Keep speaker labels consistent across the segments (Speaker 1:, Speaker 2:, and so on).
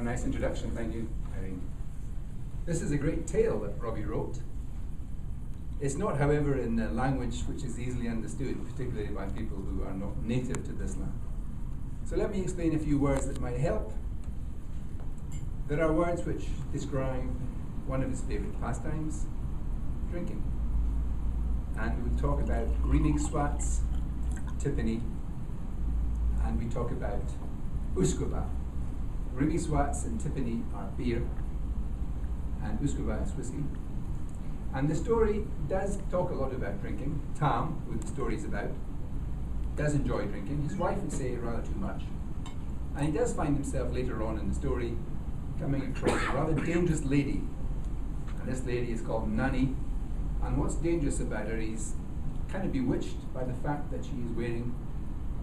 Speaker 1: nice introduction, thank you, Irene. This is a great tale that Robbie wrote. It's not, however, in a language which is easily understood, particularly by people who are not native to this land. So let me explain a few words that might help. There are words which describe one of his favourite pastimes, drinking. And we talk about greening swats, tippany, and we talk about usquebaugh. Greening swats and tippany are beer, and usquebaugh is whiskey. And the story does talk a lot about drinking. Tam, who the story is about, does enjoy drinking. His wife would say rather too much. And he does find himself later on in the story coming across a rather dangerous lady. And this lady is called Nanny. And what's dangerous about her, he's kind of bewitched by the fact that she is wearing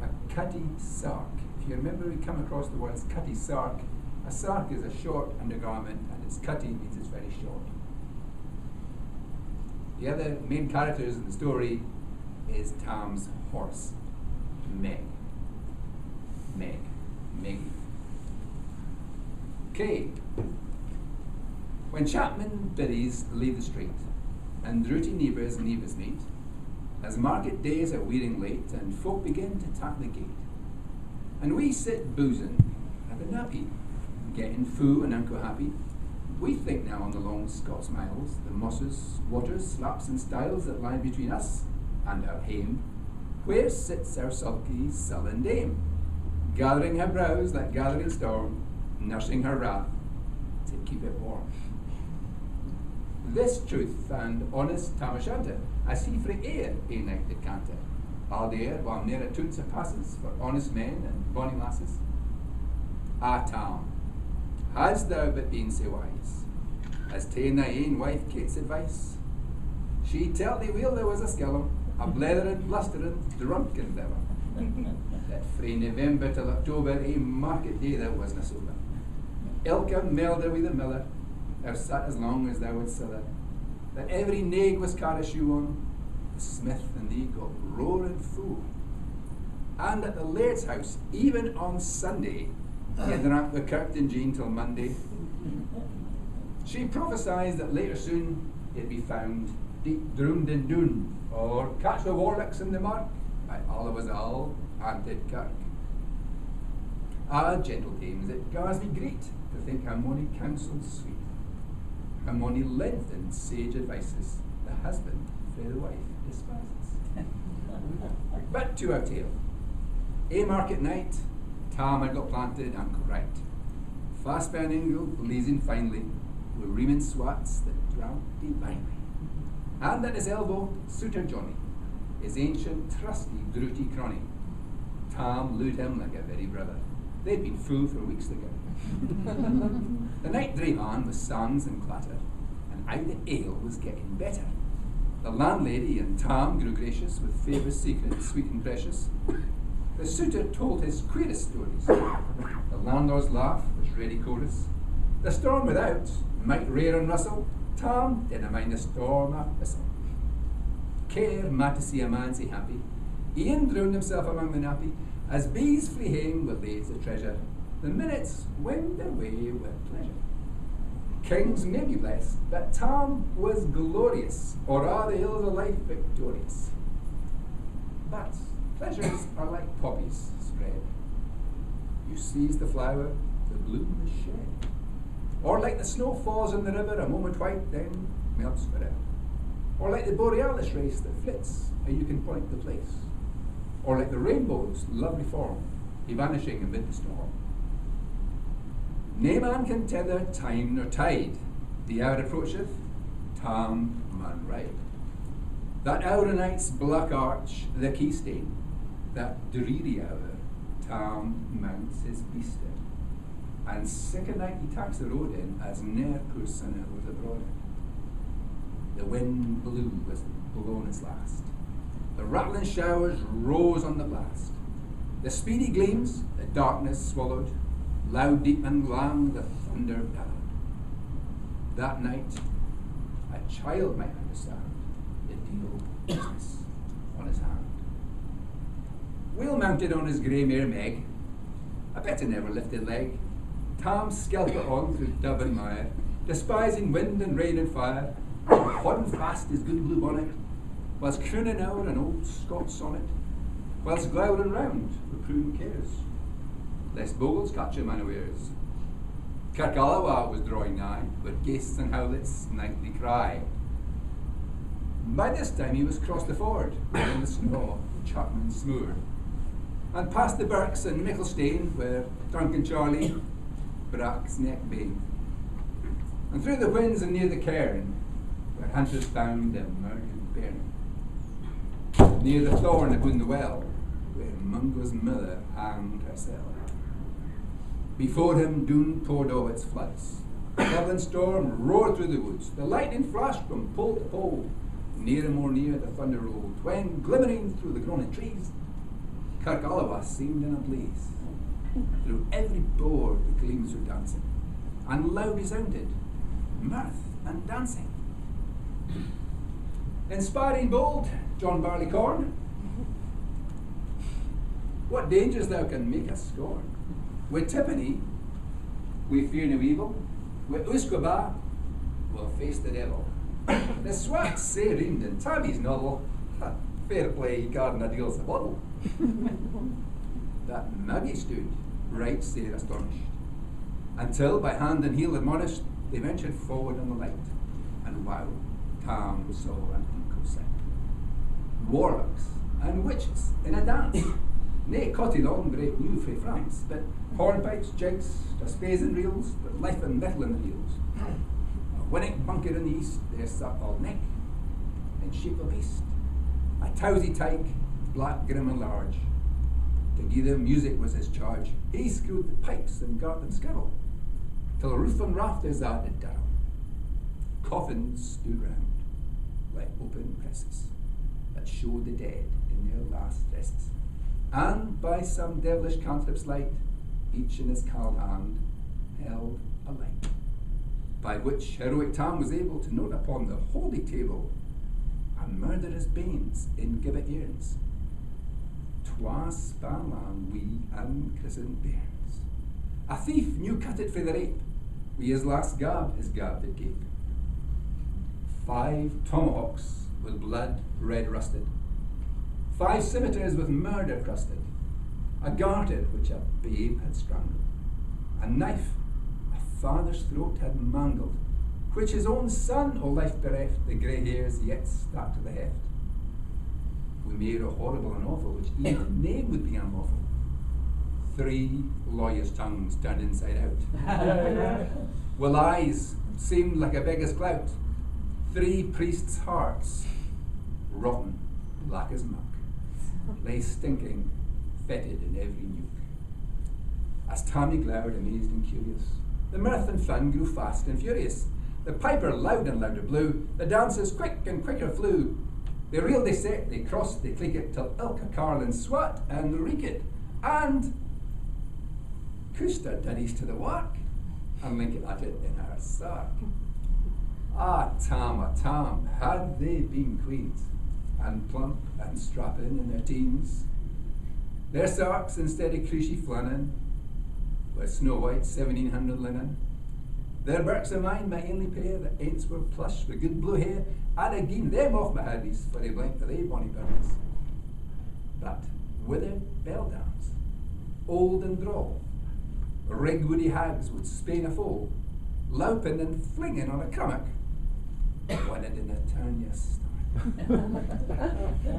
Speaker 1: a cutty sark. If you remember, we come across the words cutty sark. A sark is a short undergarment, and it's cutty means it's very short. The other main characters in the story is Tam's horse, Maggie. Okay. When chapmen biddies leave the street, and rooty neighbours meet, as market days are wearing late, and folk begin to tap the gate, and we sit boozing at the nappy, getting fou and unco happy. We think now on the long Scots miles, the mosses, waters, slaps and stiles that lie between us and our hame. Where sits our sulky, sullen dame, gathering her brows like gathering storm, nursing her wrath to keep it warm. This truth and honest Tam O'Shanter, as he frae air a night did canter, all there while ne'er a toot passes for honest men and bonny lasses. Ah, Tam, has thou but been sae wise as ta'en thy ain wife Kate's advice? She tell't thee weel there was a skellum, a bletherin', blusterin', drunken devil, that frae November till October a market day thou wasna sober. Ilka melder wi' the miller, thou sat as long as thou would siller, that every naig was car a shoe on, the smith and thee got roaring full. And at the laird's house, even on Sunday, he drank the Kirkton Jean till Monday. She prophesied that later soon he'd be found deep drowned in Doon, or catch the warlocks in the mark by all of us all haunted kirk. Ah, gentle dames, it gars me great to think how mony counsels sweet, how mony lengthened sage advices the husband frae the wife despises. But to our tale. A market night, Tam had got planted and right. Fast by an ingle, blazing finely, with reaming swats that drank divinely. And at his elbow, Suitor Johnny, his ancient, trusty, drooty cronny. Tam looed him like a very brother. They'd been fool for weeks together. The night drave on with songs and clatter, and out the ale was getting better. The landlady and Tam grew gracious with favours secret, sweet and precious. The suitor told his queerest stories. The landlord's laugh was ready chorus. The storm without might rear and rustle. Tam didn't mind the storm a whistle. Care mat to see a man sae happy. Ian drowned himself among the nappy. As bees flee hame with lays of treasure, the minutes wend away with pleasure. Kings may be blessed, but Tam was glorious, or are the hills of life victorious. But pleasures are like poppies spread. You seize the flower, the bloom is shed. Or like the snow falls in the river, a moment white, then melts forever. Or like the borealis race that flits, and you can point the place. Or like the rainbow's lovely form, evanishing amid the storm. Nae man can tether time nor tide. The hour approacheth, Tam man ride. That hour o' night's black arch, the keystone, that dreary hour, Tam mounts his beast in. And sick a night he tacks the road in, as ne'er poor sinner was abroad in. The wind blew as it blown its last. The rattling showers rose on the blast. The speedy gleams, the darkness swallowed, loud, deep and long the thunder bellowed. That night, a child might understand the deal business on his hand. Wheel mounted on his grey mare Meg, a better never lifted leg, Tam skelter on through dub and mire, despising wind and rain and fire, holding fast his good blue bonnet, whilst crooning out an old Scots sonnet, whilst glowering round with prudent cares, lest bogles catch him unawares. Kirkalawa was drawing nigh, with guests and howlets nightly cry. By this time he was crossed the ford, in the snow, Chapman's Smoor, and past the Birks and Micklestane, where drunken Charlie brak his neck bane, and through the winds and near the cairn, where hunters found a murdered bairn, near the thorn upon the well, where Mungo's mother hanged herself. Before him Doon poured o'er its floods, the Dublin storm roared through the woods, the lightning flashed from pole to pole, near and more near the thunder rolled, when, glimmering through the groaning trees, Kirkalawa seemed in a blaze. Through every board the gleams were dancing, and loud resounded mirth and dancing. Inspiring bold, John Barleycorn, what dangers thou can make us scorn. With Tiffany, we fear no evil. With Usquebaugh, we'll face the devil. The swats say reamed in Tammy's novel, fair play, Gardner deals the bottle. That Maggie stood, right sair astonished, until by hand and heel admonished, they ventured forward on the light, and wow, Tam saw an unco sight. Warlocks and witches in a dance, nae cotillon great new frae France, but hornpipes, jigs, daspays and reels, with life and metal in the heels. A winnock bunker in the east, there sat Auld Nick, in shape of beast, a towsy tyke, black, grim and large. To gie them music was his charge. He screwed the pipes and got them skirl, till roof and rafters added down. Coffins stood round, like open presses, that showed the dead in their last dresses. And by some devilish cantrip's light, each in his cowled hand held a light, by which heroic Tam was able to note upon the holy table a murderer's banes in gibbet earns. Twas Spanlan wee unchristened bairns. A thief new cutted frae the rape, wi' his last gab his gab did gape. 5 tomahawks with blood red rusted, 5 scimitars with murder crusted, a garter which a babe had strangled, a knife a father's throat had mangled, which his own son o' life bereft, the grey hairs yet stuck to the heft. We made a horrible and awful, which even name would be unlawful. 3 lawyers' tongues turned inside out, while eyes seemed like a beggar's clout. 3 priests' hearts, rotten, black as muck, lay stinking, fetid in every nook. As Tammy glowered, amazed and curious, the mirth and fun grew fast and furious. The piper loud and louder blew, the dancers quick and quicker flew. They reeled, they set, they crossed, they clicked, till ilka carlin swat and reeked, and Custer daddies to the work, and Lincoln at it in her sark. Ah, Tam, had they been queens, and plump and strapping in their teens, their sarks instead of creasy flannin, with snow white 1700 linen, their birks of mine, my only pair, the aints were plush with good blue hair, and I gien them off my haddies for they blinked to they bonny birds. But withered beldams, old and droll, rig woody hags would spain a foal, louping and flinging on a crummock, one in a turn you start.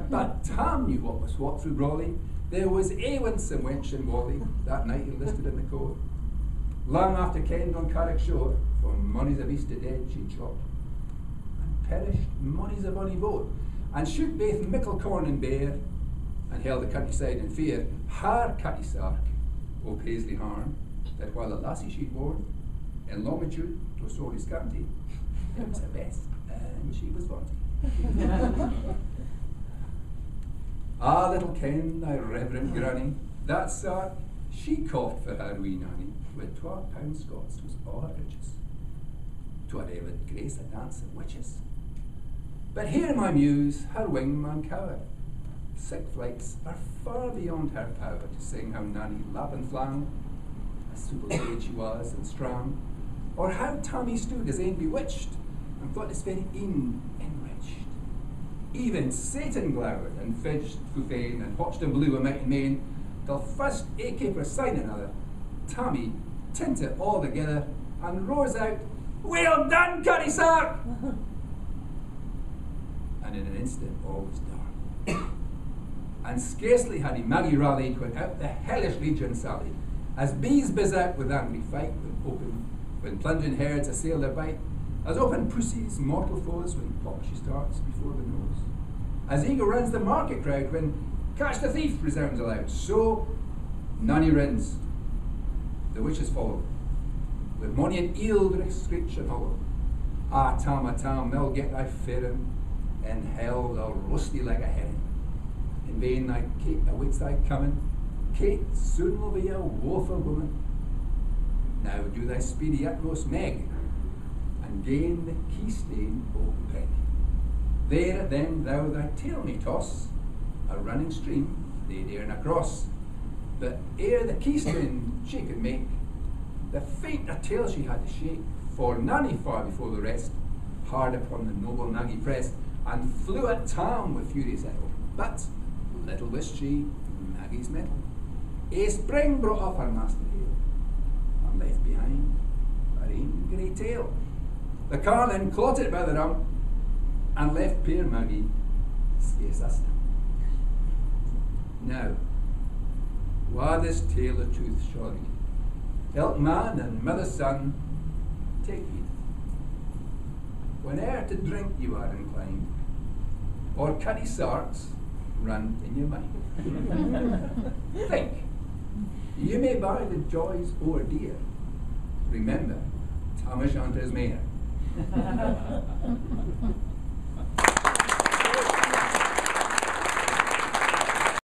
Speaker 1: But Tam knew what was what through Brawley. There was awen some wench in Whalley, that night he listed in the court. Long after kenned on Carrick shore, for mony's a beast of dead she'd shot, and perished mony's a bonny boat, and shoot baith mickle corn and bear, and held the countryside in fear. Her cutty sark, o Paisley harm, that while a lassie she'd worn, in longitude to sorely scanty, it was her best, and she was vaunty. Ah, little ken, thy reverend granny, that sark, she coughed for her wee nanny, with £12 Scots was all her riches. 'Twad Evad grace a dance of witches. But here my muse, her wing man cower. Sick flights are far beyond her power to sing how Nanny lap and flang, a super maid she was and strong, or how Tommy stood as ain bewitched, and thought his very een enriched. Even Satan glowered and fidged fu fain, and watched him blue a mighty main, till first a caper sign another. Tommy tint it all together, and roars out, "Well done, Cuddy Sark!" And in an instant all was dark. And scarcely had he Maggie rallied, when out the hellish legion sallied, as bees buzz out with angry fight, when plundering herds assail their bite, as open pussies mortal foes, when pop she starts before the nose, as eager runs the market crowd, when catch the thief resounds aloud, so Nanny rins. The witches follow, with mony an eeldrich screech and hollow. Ah, Tam, they'll get thy fairin', in hell they'll roast thee like a herring. In vain thy Kate awaits thy coming. Kate soon will be a woeful woman. Now do thy speedy utmost, Meg, and gain the keystane o' Peg. There then thou thy tail may toss, a running stream they darena cross. But ere the keystone she could make, the fainter tail she had to shake, for Nanny far before the rest, hard upon the noble Maggie pressed, and flew at Tam with furious ettle. But little wist she Maggie's mettle. A spring brought off her master heel, and left behind her ain grey tail. The car then clotted by the rump, and left poor Maggie scarce a stump. Now, wha this tale of truth shall read, ilk man and mother's son, take heed. Whene'er to drink you are inclined, or Cuddy Sarks run in your mind, think, you may buy the joys o'er dear. Remember, Tam O'Shanter's mare.